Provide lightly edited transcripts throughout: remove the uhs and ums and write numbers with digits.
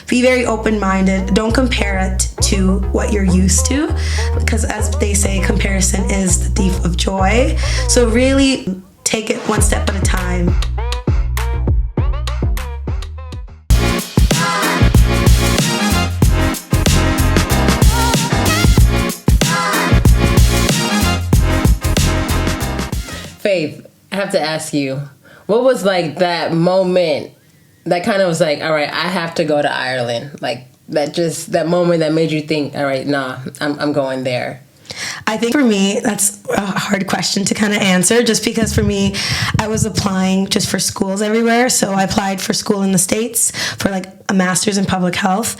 be very open-minded. Don't compare it to what you're used to, because as they say, comparison is the thief of joy. So really take it one step at a time. Faith, I have to ask you, what was like that moment that kind of was like, all right, I have to go to Ireland? Like that moment that made you think, all right, nah, I'm going there. I think for me, that's a hard question to kind of answer, just because for me, I was applying just for schools everywhere. So I applied for school in the States for like a master's in public health.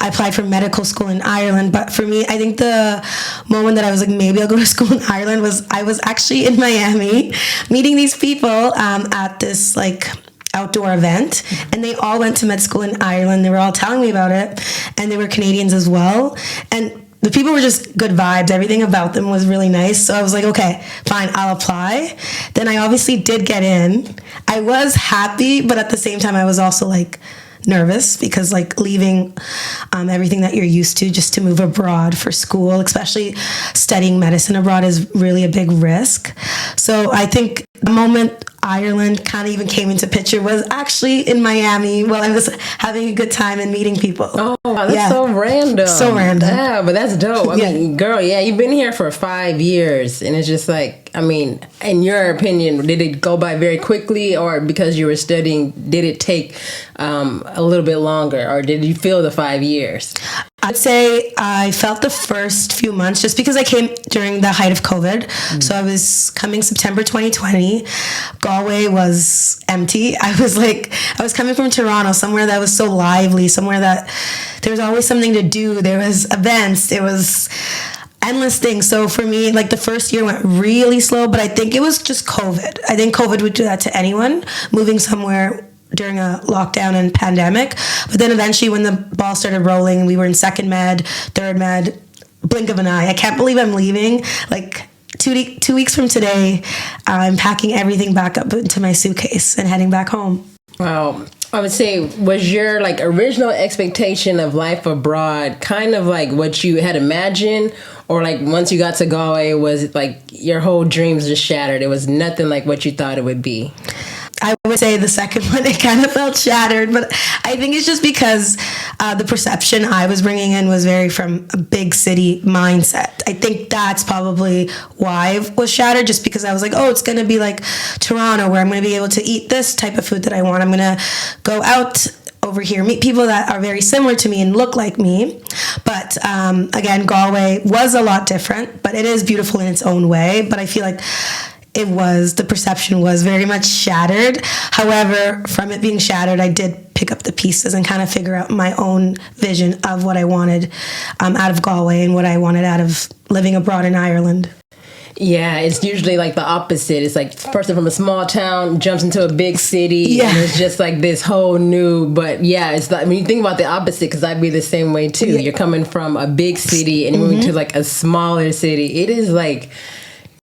I applied for medical school in Ireland. But for me, I think the moment that I was like, maybe I'll go to school in Ireland was I was actually in Miami meeting these people at this like outdoor event, and they all went to med school in Ireland. They were all telling me about it, and they were Canadians as well. And the people were just good vibes. Everything about them was really nice. So I was like, okay, fine, I'll apply. Then I obviously did get in. I was happy, but at the same time, I was also like nervous, because like leaving everything that you're used to just to move abroad for school, especially studying medicine abroad, is really a big risk. So I think the moment Ireland kind of even came into picture was actually in Miami while I was having a good time and meeting people. Oh, that's so random. So random. Yeah, but that's dope. I mean, girl, you've been here for 5 years, and it's just like, I mean, in your opinion, did it go by very quickly, or because you were studying, did it take a little bit longer, or did you feel the 5 years? I'd say I felt the first few months, just because I came during the height of COVID. So I was coming September 2020. Galway was empty. I was coming from Toronto, somewhere that was so lively, somewhere that there was always something to do. There was events. There was endless things. So for me, like the first year went really slow, but I think it was just COVID. I think COVID would do that to anyone moving somewhere during a lockdown and pandemic. But then eventually when the ball started rolling, we were in second med, third med, blink of an eye. I can't believe I'm leaving. Like 2 weeks from today, I'm packing everything back up into my suitcase and heading back home. Wow. I would say, was your like original expectation of life abroad kind of like what you had imagined, or like once you got to Galway, was it like your whole dreams just shattered? It was nothing like what you thought it would be? I would say the second one, it kind of felt shattered, but I think it's just because the perception I was bringing in was very from a big city mindset. I think that's probably why it was shattered, just because I was like, oh, it's going to be like Toronto, where I'm going to be able to eat this type of food that I want. I'm going to go out over here, meet people that are very similar to me and look like me. But again, Galway was a lot different, but it is beautiful in its own way. But I feel like the perception was very much shattered. However, from it being shattered, I did pick up the pieces and kind of figure out my own vision of what I wanted out of Galway and what I wanted out of living abroad in Ireland. Yeah, it's usually like the opposite. It's like a person from a small town jumps into a big city, and it's just like this whole new, but yeah, it's like, when you think about the opposite, because I'd be the same way too. Yeah. You're coming from a big city and moving to like a smaller city. It is like,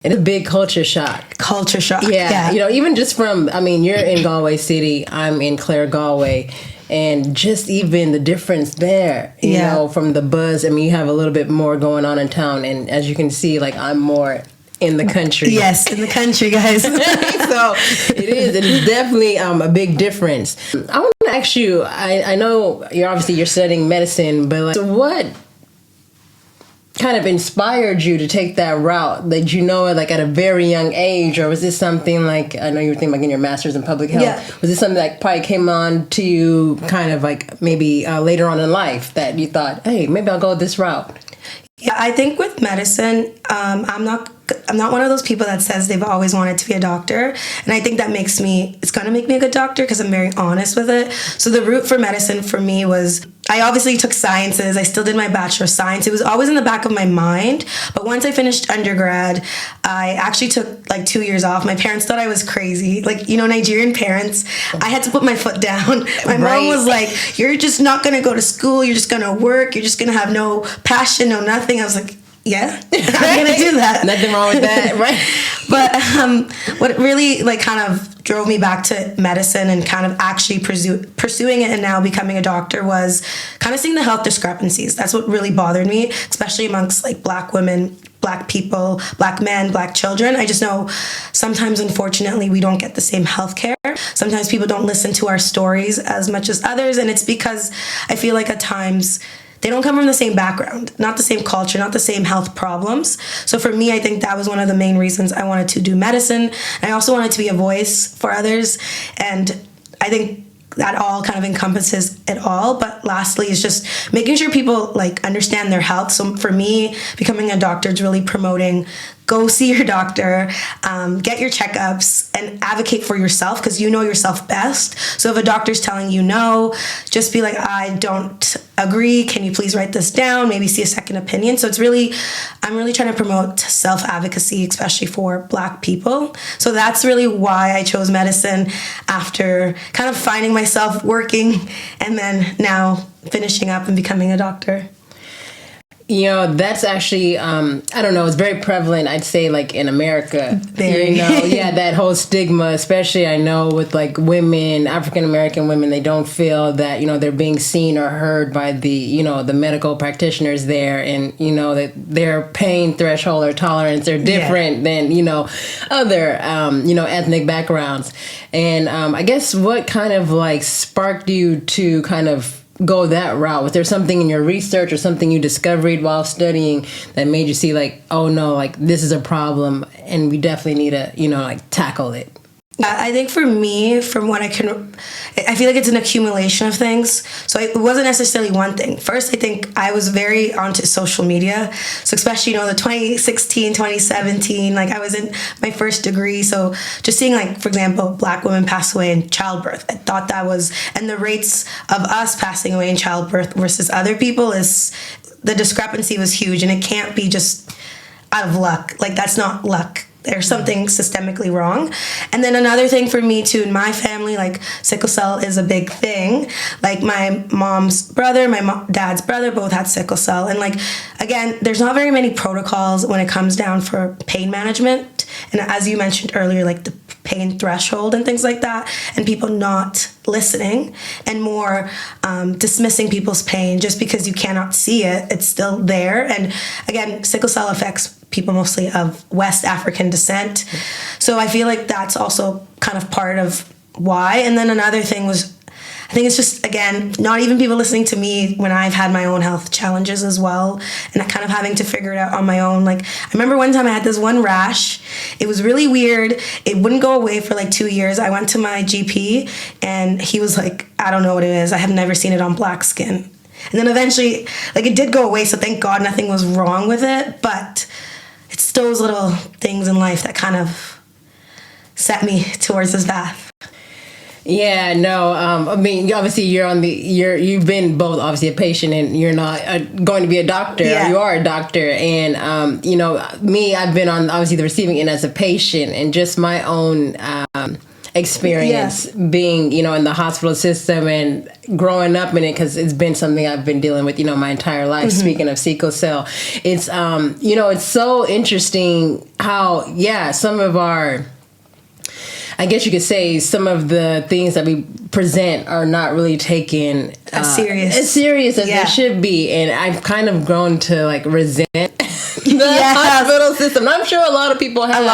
it's a big culture shock. Culture shock. Yeah. You know, even just from, I mean, you're in Galway City, I'm in Clare, Galway. And just even the difference there, you know, from the buzz. I mean, you have a little bit more going on in town. And as you can see, like, I'm more in the country. Yes, in the country, guys. So it is. It is definitely a big difference. I want to ask you, I know you're studying medicine, but like, so what kind of inspired you to take that route? Did you know it like at a very young age, or was this something like, I know you were thinking like in your master's in public health, was this something that probably came on to you kind of like maybe later on in life that you thought, hey, maybe I'll go this route? Yeah, I think with medicine, I'm not one of those people that says they've always wanted to be a doctor. And I think that it's going to make me a good doctor because I'm very honest with it. So the route for medicine for me was, I obviously took sciences. I still did my Bachelor of Science. It was always in the back of my mind. But once I finished undergrad, I actually took like 2 years off. My parents thought I was crazy. Like, you know, Nigerian parents, I had to put my foot down. My mom was like, you're just not going to go to school. You're just going to work. You're just going to have no passion, no nothing. I was like, yeah, I'm going to do that. Nothing wrong with that, right? But what really like kind of drove me back to medicine and kind of actually pursuing it and now becoming a doctor was kind of seeing the health discrepancies. That's what really bothered me, especially amongst like Black women, Black people, Black men, Black children. I just know sometimes, unfortunately, we don't get the same health care. Sometimes people don't listen to our stories as much as others, and it's because I feel like at times they don't come from the same background, not the same culture, not the same health problems. So for me, I think that was one of the main reasons I wanted to do medicine. I also wanted to be a voice for others. And I think that all kind of encompasses it all. But lastly, is just making sure people like understand their health. So for me, becoming a doctor is really promoting go see your doctor, get your checkups, and advocate for yourself because you know yourself best. So if a doctor's telling you no, just be like, I don't agree. Can you please write this down? Maybe see a second opinion. So I'm really trying to promote self-advocacy, especially for Black people. So that's really why I chose medicine after kind of finding myself working and then now finishing up and becoming a doctor. You know, that's actually, I don't know, it's very prevalent, I'd say, like, in America. Very. You know, yeah, that whole stigma, especially, I know, with, like, women, African-American women, they don't feel that, you know, they're being seen or heard by the, you know, the medical practitioners there, and, you know, that their pain threshold or tolerance are different than, you know, other, you know, ethnic backgrounds. And I guess what kind of, like, sparked you to kind of go that route? Was there something in your research or something you discovered while studying that made you see like, oh no, like this is a problem and we definitely need to, you know, like tackle it? I think for me, from what I feel like it's an accumulation of things. So it wasn't necessarily one thing. First, I think I was very onto social media. So especially, you know, the 2016, 2017, like I was in my first degree. So just seeing like, for example, Black women pass away in childbirth. I thought that was, and the rates of us passing away in childbirth versus other people the discrepancy was huge, and it can't be just out of luck. Like that's not luck. There's something systemically wrong. And then another thing for me too, in my family, like sickle cell is a big thing. Like my mom's brother, dad's brother both had sickle cell. And like, again, there's not very many protocols when it comes down for pain management. And as you mentioned earlier, like the pain threshold and things like that, and people not listening and more dismissing people's pain just because you cannot see it, it's still there. And again, sickle cell affects people mostly of West African descent. So I feel like that's also kind of part of why. And then another thing was, I think it's just, again, not even people listening to me when I've had my own health challenges as well, and kind of having to figure it out on my own. Like, I remember one time I had this one rash. It was really weird. It wouldn't go away for like 2 years. I went to my GP, and he was like, I don't know what it is. I have never seen it on Black skin. And then eventually, like, it did go away, so thank God nothing was wrong with it, but it's those little things in life that kind of set me towards this path. Yeah, no, I mean, obviously you've been both obviously a patient and you're not going to be a doctor. Yeah. You are a doctor. And, you know, I've been on obviously the receiving end as a patient, and just my own experience being, you know, in the hospital system and growing up in it, because it's been something I've been dealing with, you know, my entire life. Mm-hmm. Speaking of sickle cell, it's, you know, it's so interesting how, some of our, I guess you could say some of the things that we present are not really taken as serious as they should be. And I've kind of grown to like resent the hospital system. I'm sure a lot of people have.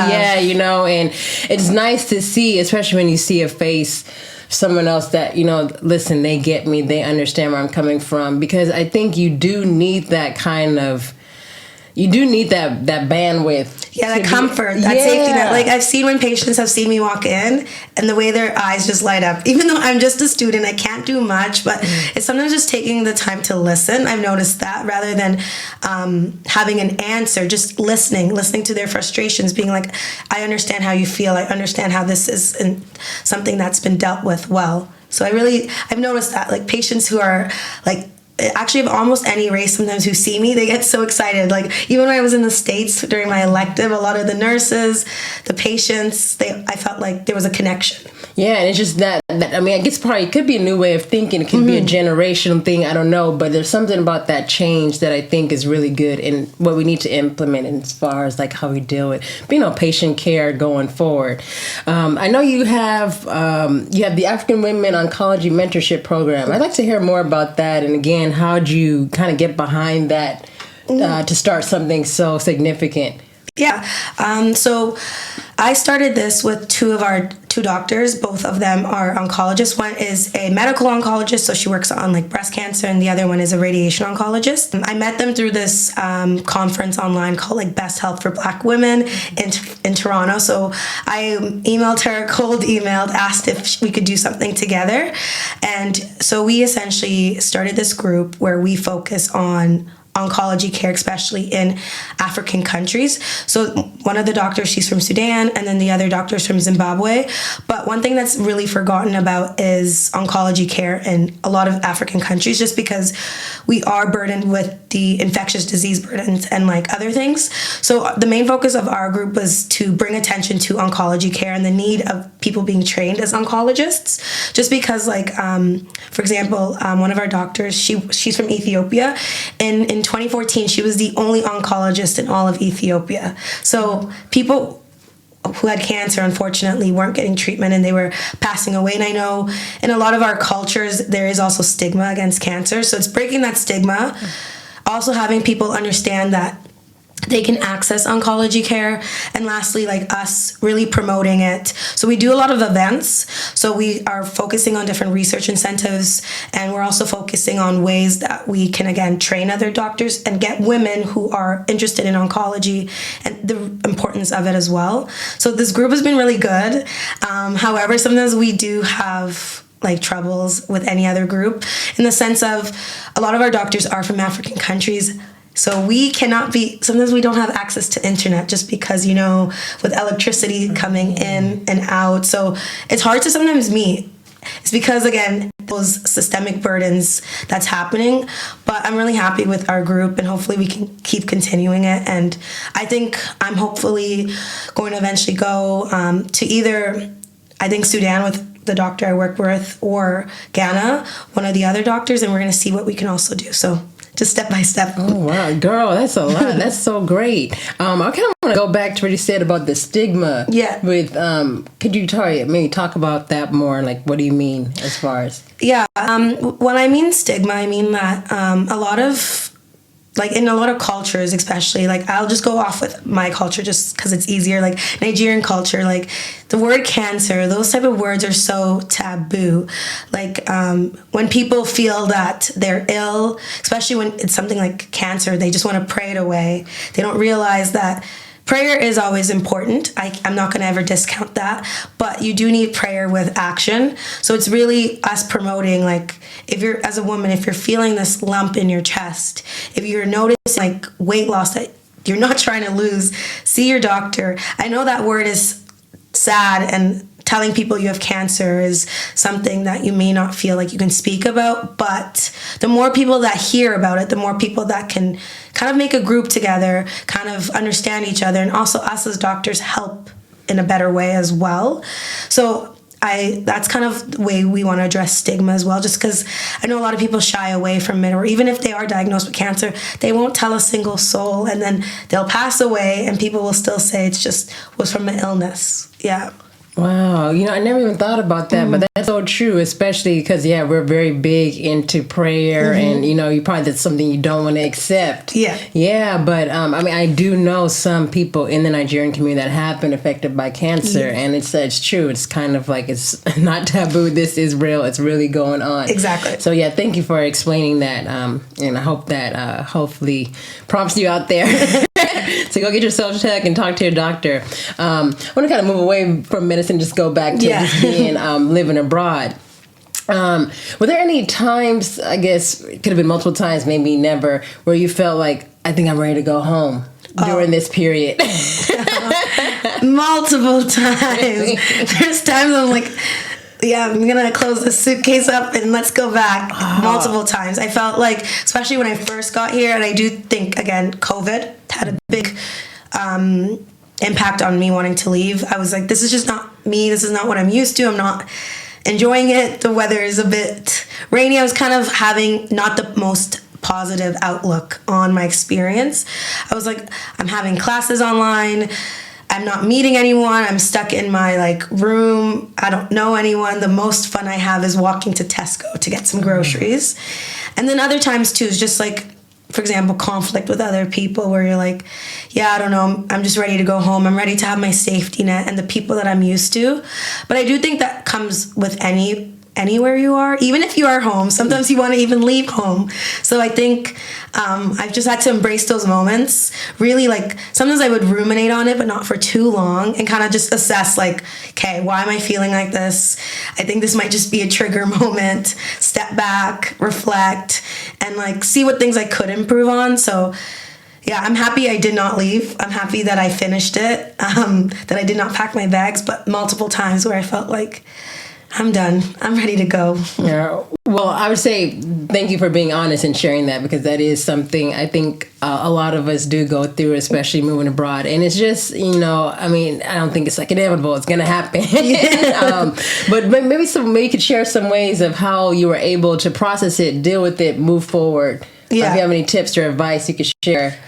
Yeah, you know, and it's nice to see, especially when you see a face, someone else that, you know, listen, they get me, they understand where I'm coming from. Because I think you do need that kind of, that bandwidth. Yeah, that comfort, that safety net. Like, I've seen when patients have seen me walk in and the way their eyes just light up. Even though I'm just a student, I can't do much, but it's sometimes just taking the time to listen. I've noticed that rather than having an answer, just listening to their frustrations, being like, I understand how you feel. I understand how this is something that's been dealt with well. So I've noticed that, like, patients who are like, actually of almost any race sometimes who see me, they get so excited. Like, even when I was in the States during my elective, a lot of the nurses, the patients, I felt like there was a connection. Yeah, and it's just that I mean, I guess probably it could be a new way of thinking. It could be a generational thing. I don't know. But there's something about that change that I think is really good and what we need to implement as far as like how we deal with, patient care going forward. I know you have the African Women Oncology Mentorship Program. I'd like to hear more about that. And again, how'd you kind of get behind that to start something so significant? Yeah. So I started this with two doctors. Both of them are oncologists. One is a medical oncologist, so she works on like breast cancer, and the other one is a radiation oncologist. I met them through this conference online called like Best Health for Black Women in Toronto. So I emailed her, cold emailed, asked if we could do something together. And so we essentially started this group where we focus on oncology care, especially in African countries. So one of the doctors, she's from Sudan, and then the other doctor's from Zimbabwe. But one thing that's really forgotten about is oncology care in a lot of African countries, just because we are burdened with the infectious disease burdens and like other things. So the main focus of our group was to bring attention to oncology care and the need of people being trained as oncologists. Just because, like, for example, one of our doctors, she's from Ethiopia, and in 2014, she was the only oncologist in all of Ethiopia. So people who had cancer, unfortunately, weren't getting treatment and they were passing away. And I know in a lot of our cultures, there is also stigma against cancer. So it's breaking that stigma. Also having people understand that they can access oncology care, and lastly, like us really promoting it. So we do a lot of events. So we are focusing on different research incentives, and we're also focusing on ways that we can again train other doctors and get women who are interested in oncology and the importance of it as well. So this group has been really good. However, sometimes we do have like troubles with any other group in the sense of a lot of our doctors are from African countries. So we cannot sometimes we don't have access to internet just because, with electricity coming in and out. So it's hard to sometimes meet. It's because, again, those systemic burdens that's happening. But I'm really happy with our group, and hopefully we can keep continuing it. And I think I'm hopefully going to eventually go to either, I think, Sudan with the doctor I work with, or Ghana, one of the other doctors, and we're going to see what we can also do. So just step by step. Oh, wow. Girl, that's a lot. That's so great. I kind of want to go back to what you said about the stigma. Yeah. With, could you maybe talk about that more? Like, what do you mean as far as? Yeah. When I mean stigma, I mean that a lot of, like in a lot of cultures, especially, like I'll just go off with my culture just because it's easier. Like Nigerian culture, like the word cancer, those type of words are so taboo. Like when people feel that they're ill, especially when it's something like cancer, they just want to pray it away. They don't realize that prayer is always important. I'm not going to ever discount that, but you do need prayer with action. So it's really us promoting, like, if you're, as a woman, if you're feeling this lump in your chest, if you're noticing like weight loss that you're not trying to lose, see your doctor. I know that word is sad, and telling people you have cancer is something that you may not feel like you can speak about, but the more people that hear about it, the more people that can kind of make a group together, kind of understand each other, and also us as doctors help in a better way as well. So that's kind of the way we want to address stigma as well, just because I know a lot of people shy away from it, or even if they are diagnosed with cancer, they won't tell a single soul, and then they'll pass away and people will still say it's just was from an illness. Yeah. Wow, I never even thought about that, but that's so true, especially because, we're very big into prayer, and, you probably that's something you don't want to accept. Yeah. Yeah, but, I do know some people in the Nigerian community that have been affected by cancer, and it's true. It's kind of like it's not taboo. This is real. It's really going on. Exactly. So, thank you for explaining that, and I hope that hopefully prompts you out there. So go get your self-check and talk to your doctor. I want to kind of move away from medicine, just go back to just being living abroad. Were there any times, I guess, it could have been multiple times, maybe never, where you felt like, I think I'm ready to go home during this period? Multiple times. There's times I'm like, I'm going to close the suitcase up and let's go back. Multiple times. I felt like, especially when I first got here, and I do think, again, COVID had a big impact on me wanting to leave. I was like, this is just not me. This is not what I'm used to. I'm not enjoying it. The weather is a bit rainy. I was kind of having not the most positive outlook on my experience. I was like, I'm having classes online. I'm not meeting anyone. I'm stuck in my like room. I don't know anyone. The most fun I have is walking to Tesco to get some groceries. And then other times too is just like, for example, conflict with other people where you're like, yeah, I don't know, I'm just ready to go home. I'm ready to have my safety net and the people that I'm used to. But I do think that comes with anywhere you are, even if you are home. Sometimes you want to even leave home. So I think I've just had to embrace those moments. Really, like, sometimes I would ruminate on it, but not for too long, and kind of just assess, like, okay, why am I feeling like this? I think this might just be a trigger moment. Step back, reflect, and, like, see what things I could improve on. So yeah, I'm happy I did not leave. I'm happy that I finished it, that I did not pack my bags, but multiple times where I felt like, I'm done. I'm ready to go. Yeah. Well, I would say thank you for being honest and sharing that, because that is something I think a lot of us do go through, especially moving abroad. And it's just, I mean, I don't think it's like inevitable. It's going to happen. But maybe you could share some ways of how you were able to process it, deal with it, move forward. Yeah. If you have any tips or advice you could share.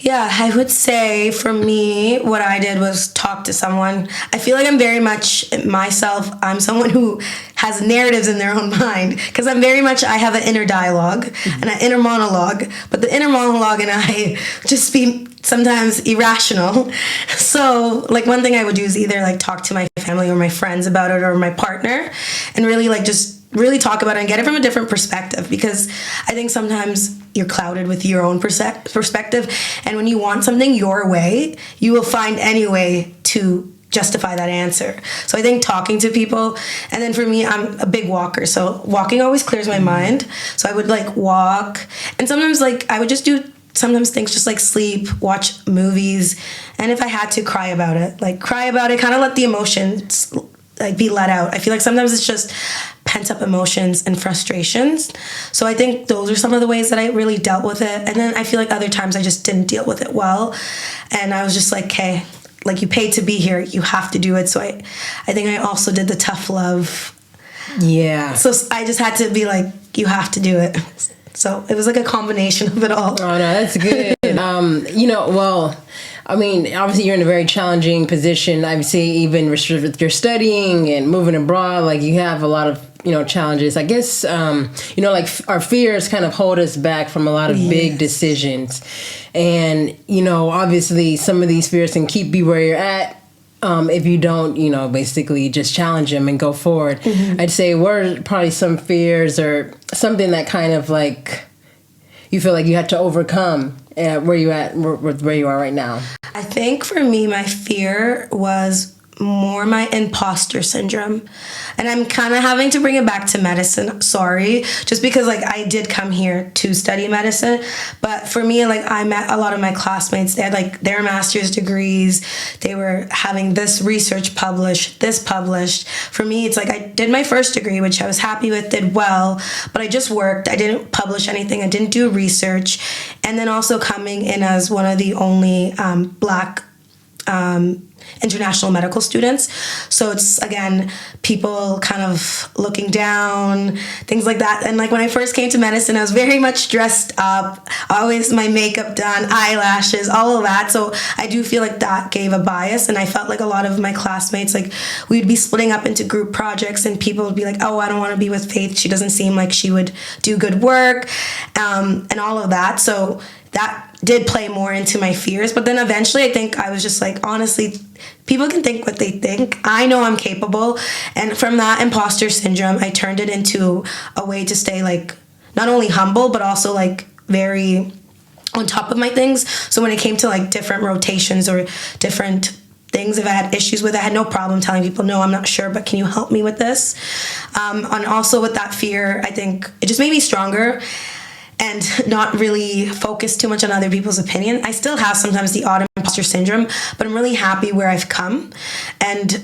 Yeah, I would say for me, what I did was talk to someone. I feel like I'm very much myself. I'm someone who has narratives in their own mind, because I have an inner dialogue and an inner monologue, but the inner monologue and I just be sometimes irrational. So like one thing I would do is either like talk to my family or my friends about it, or my partner, and really like just really talk about it and get it from a different perspective, because I think sometimes you're clouded with your own perspective, and when you want something your way, you will find any way to justify that answer. So I think talking to people, and then for me, I'm a big walker, so walking always clears my mind. So I would like walk, and sometimes like I would just do things just like sleep, watch movies, and if I had to, cry about it, kind of let the emotions like be let out. I feel like sometimes it's just pent up emotions and frustrations. So I think those are some of the ways that I really dealt with it. And then I feel like other times I just didn't deal with it well. And I was just like, okay, like you paid to be here, you have to do it. So I think I also did the tough love. Yeah. So I just had to be like, you have to do it. So it was like a combination of it all. Oh, no, that's good. Well, I mean, obviously you're in a very challenging position. I would say even with your studying and moving abroad, like you have a lot of, challenges. I guess, like our fears kind of hold us back from a lot of big decisions. And, obviously some of these fears can keep you where you're at. If you don't, basically just challenge them and go forward. Mm-hmm. I'd say what are probably some fears or something that kind of like you feel like you had to overcome where you are right now? I think for me, my fear was more my imposter syndrome, and I'm kind of having to bring it back to medicine, sorry, just because like I did come here to study medicine, but for me, like I met a lot of my classmates. They had like their master's degrees, they were having this research published, this published. For me, it's like I did my first degree, which I was happy with, did well, but I just worked, I didn't publish anything, I didn't do research. And then also coming in as one of the only Black international medical students. So it's, again, people kind of looking down, things like that. And like when I first came to medicine, I was very much dressed up, always my makeup done, eyelashes, all of that. So I do feel like that gave a bias. And I felt like a lot of my classmates, like we'd be splitting up into group projects and people would be like, oh, I don't want to be with Faith. She doesn't seem like she would do good work, and all of that. So that did play more into my fears. But then eventually I think I was just like, honestly, people can think what they think. I know I'm capable. And from that imposter syndrome, I turned it into a way to stay like not only humble, but also like very on top of my things. So when it came to like different rotations or different things, if I had issues with it, I had no problem telling people, no, I'm not sure, but can you help me with this? And also with that fear, I think it just made me stronger and not really focus too much on other people's opinion. I still have sometimes the odd imposter syndrome, but I'm really happy where I've come. And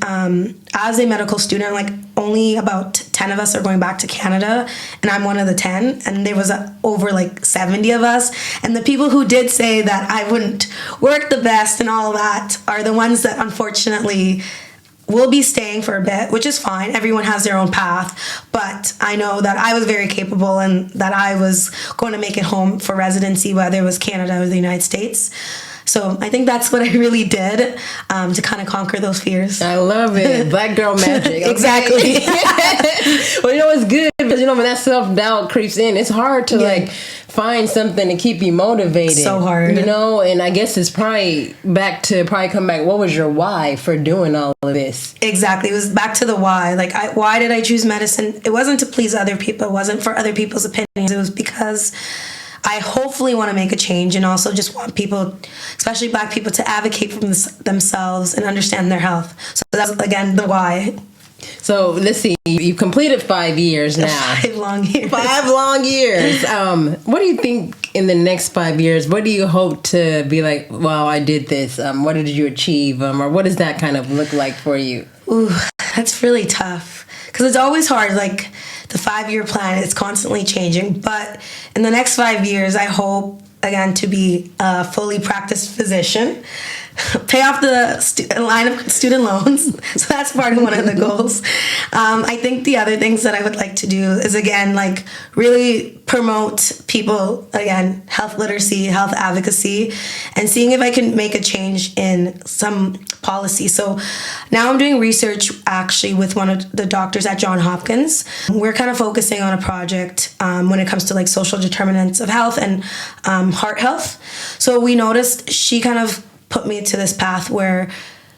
as a medical student, like only about 10 of us are going back to Canada, and I'm one of the 10, and there was over like 70 of us. And the people who did say that I wouldn't work the best and all that are the ones that unfortunately will be staying for a bit, which is fine. Everyone has their own path. But I know that I was very capable and that I was going to make it home for residency, whether it was Canada or the United States. So I think that's what I really did to kind of conquer those fears. I love it. Black girl magic. Okay? Exactly. Well, you know, it's good because, you know, when that self-doubt creeps in, it's hard to like find something to keep you motivated. So hard. You know, and I guess it's probably come back. What was your why for doing all of this? Exactly. It was back to the why. Like, why did I choose medicine? It wasn't to please other people. It wasn't for other people's opinions. It was because I hopefully want to make a change, and also just want people, especially Black people, to advocate for themselves and understand their health. So that's, again, the why. So let's see, you've completed 5 years now. 5 long years. 5 long years. What do you think in the next 5 years? What do you hope to be like, wow, I did this? What did you achieve? Or what does that kind of look like for you? Ooh, that's really tough. Because it's always hard. Like, the 5-year plan, it's constantly changing. But in the next 5 years, I hope, again, to be a fully practiced physician, pay off the line of student loans. So that's part of one of the goals. I think the other things that I would like to do is, again, like, really promote people, again, health literacy, health advocacy, and seeing if I can make a change in some policy. So now I'm doing research actually with one of the doctors at Johns Hopkins. We're kind of focusing on a project when it comes to like social determinants of health and heart health. So we noticed she kind of put me to this path where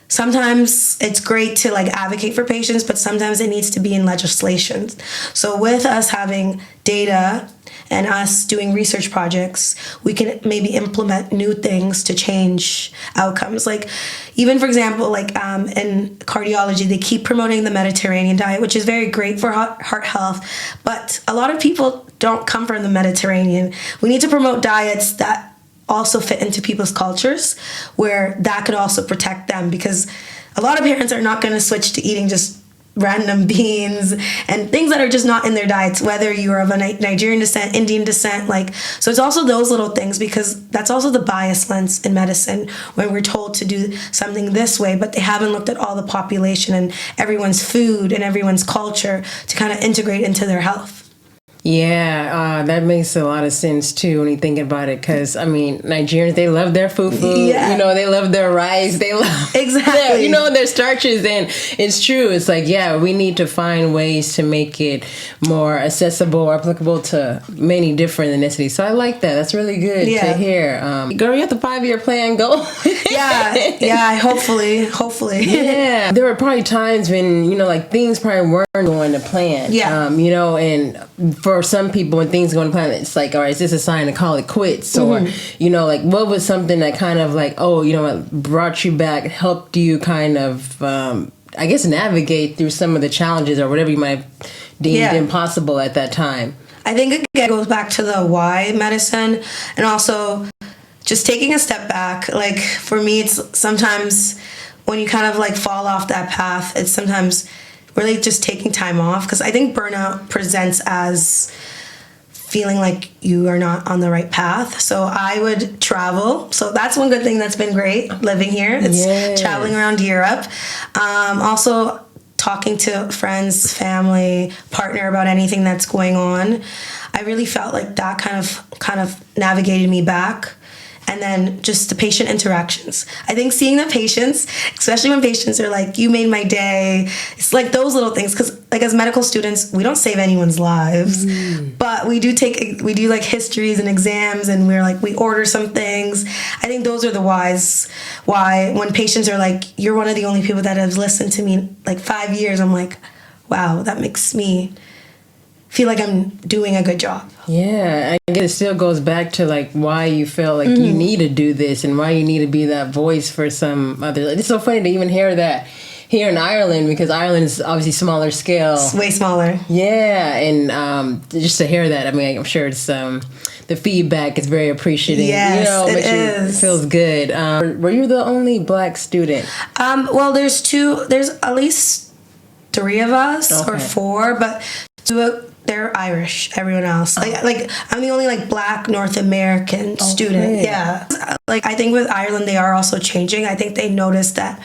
sometimes it's great to like advocate for patients, but sometimes it needs to be in legislation. So with us having data and us doing research projects, we can maybe implement new things to change outcomes. Like, even for example, like in cardiology, they keep promoting the Mediterranean diet, which is very great for heart health, but a lot of people don't come from the Mediterranean. We need to promote diets that also fit into people's cultures, where that could also protect them, because a lot of parents are not going to switch to eating just random beans and things that are just not in their diets, whether you're of a Nigerian descent, Indian descent, like, so it's also those little things, because that's also the bias lens in medicine when we're told to do something this way, but they haven't looked at all the population and everyone's food and everyone's culture to kind of integrate into their health. Yeah, that makes a lot of sense too when you think about it, because I mean, Nigerians, they love their fufu, Yeah. you know, they love their rice, they love Exactly. you know, their starches, and it's true. It's like, yeah, we need to find ways to make it more accessible or applicable to many different ethnicities. So I like that. That's really good to hear. Girl, you have the 5-year plan go. yeah, hopefully. Yeah, there were probably times when, you know, like things probably weren't going to plan. Yeah. You know, and for some people, when things go to plan, it's like, all right, is this a sign to call it quits? Or, you know, like, what was something that kind of like, oh, you know what, brought you back, helped you kind of, I guess, navigate through some of the challenges or whatever you might have deemed impossible at that time? I think it goes back to the why medicine, and also just taking a step back. Like, for me, it's sometimes when you kind of like fall off that path, it's sometimes really just taking time off, because I think burnout presents as feeling like you are not on the right path. So I would travel. So that's one good thing that's been great living here. It's traveling around Europe. Also talking to friends, family, partner about anything that's going on. I really felt like that kind of navigated me back. And then just the patient interactions. I think seeing the patients, especially when patients are like, you made my day. It's like those little things. Because like as medical students, we don't save anyone's lives. But we do like histories and exams, and we order some things. I think those are the whys. Why when patients are like, you're one of the only people that have listened to me like 5 years, I'm like, wow, that makes me feel like I'm doing a good job. Yeah, I guess it still goes back to like why you feel like you need to do this and why you need to be that voice for some other. It's so funny to even hear that here in Ireland, because Ireland is obviously smaller scale. It's way smaller. Yeah, and just to hear that, I mean, I'm sure it's the feedback is very appreciative. Yes, you know, it feels good. Were you the only Black student? Well, there's at least 3 of us or 4, but 2. They're Irish, everyone else. Like I'm the only like Black North American student. Yeah. Like I think with Ireland, they are also changing. I think they noticed that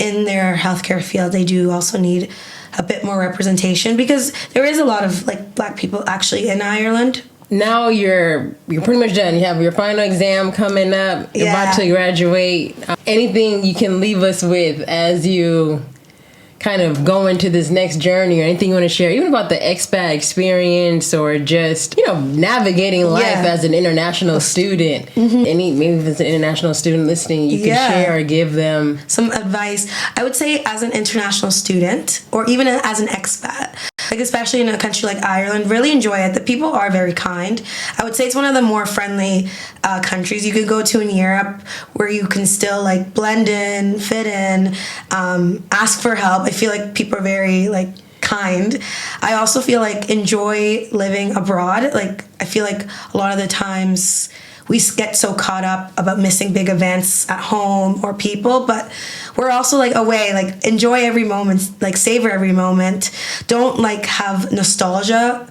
in their healthcare field, they do also need a bit more representation, because there is a lot of like Black people actually in Ireland. Now you're pretty much done. You have your final exam coming up. You're about to graduate. Anything you can leave us with as you kind of go into this next journey, or anything you want to share, even about the expat experience, or just, navigating life as an international student. Maybe if it's an international student listening, you can share or give them some advice. I would say, as an international student, or even as an expat, like especially in a country like Ireland, really enjoy it. The people are very kind. I would say it's one of the more friendly countries you could go to in Europe, where you can still like blend in, fit in, ask for help. I feel like people are very like kind. I also feel like enjoy living abroad. Like I feel like a lot of the times we get so caught up about missing big events at home or people, but we're also like away. Like enjoy every moment, like savor every moment. Don't like have nostalgia.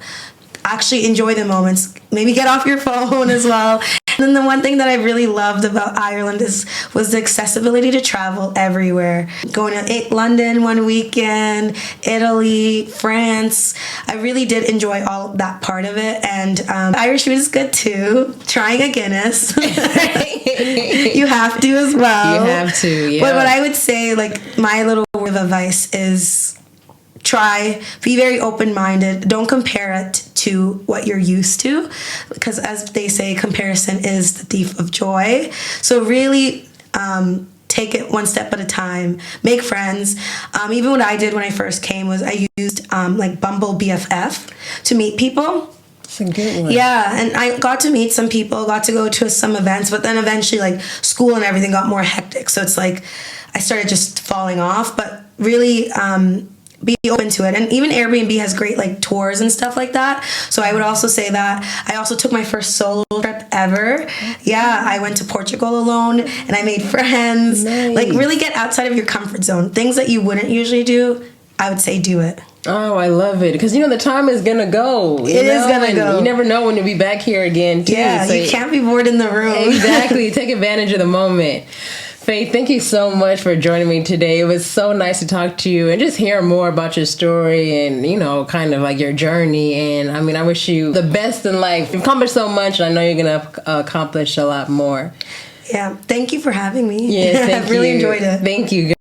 Actually enjoy the moments. Maybe get off your phone as well. And then the one thing that I really loved about Ireland was the accessibility to travel everywhere. Going to London one weekend, Italy, France. I really did enjoy all that part of it. And Irish food is good too. Trying a Guinness. You have to as well. You have to, yeah. But what I would say, like my little word of advice is, be very open-minded. Don't compare it to what you're used to, because as they say, comparison is the thief of joy. So really take it one step at a time. Make friends. Even what I did when I first came was I used like Bumble BFF to meet people. That's a good one. Yeah, and I got to meet some people, got to go to some events, but then eventually like school and everything got more hectic. So it's like I started just falling off, but really be open to it. And even Airbnb has great like tours and stuff like that. So I would also say that. I also took my first solo trip ever. Yeah, I went to Portugal alone and I made friends. Nice. Like really get outside of your comfort zone. Things that you wouldn't usually do, I would say do it. Oh, I love it. Because, the time is going to go. It is going to go. You never know when you'll be back here again, too. Yeah, so you can't be bored in the room. Exactly. Take advantage of the moment. Faith, thank you so much for joining me today. It was so nice to talk to you and just hear more about your story and, kind of like your journey. And I wish you the best in life. You've accomplished so much, and I know you're going to accomplish a lot more. Yeah. Thank you for having me. Yeah, I've really enjoyed it. Thank you.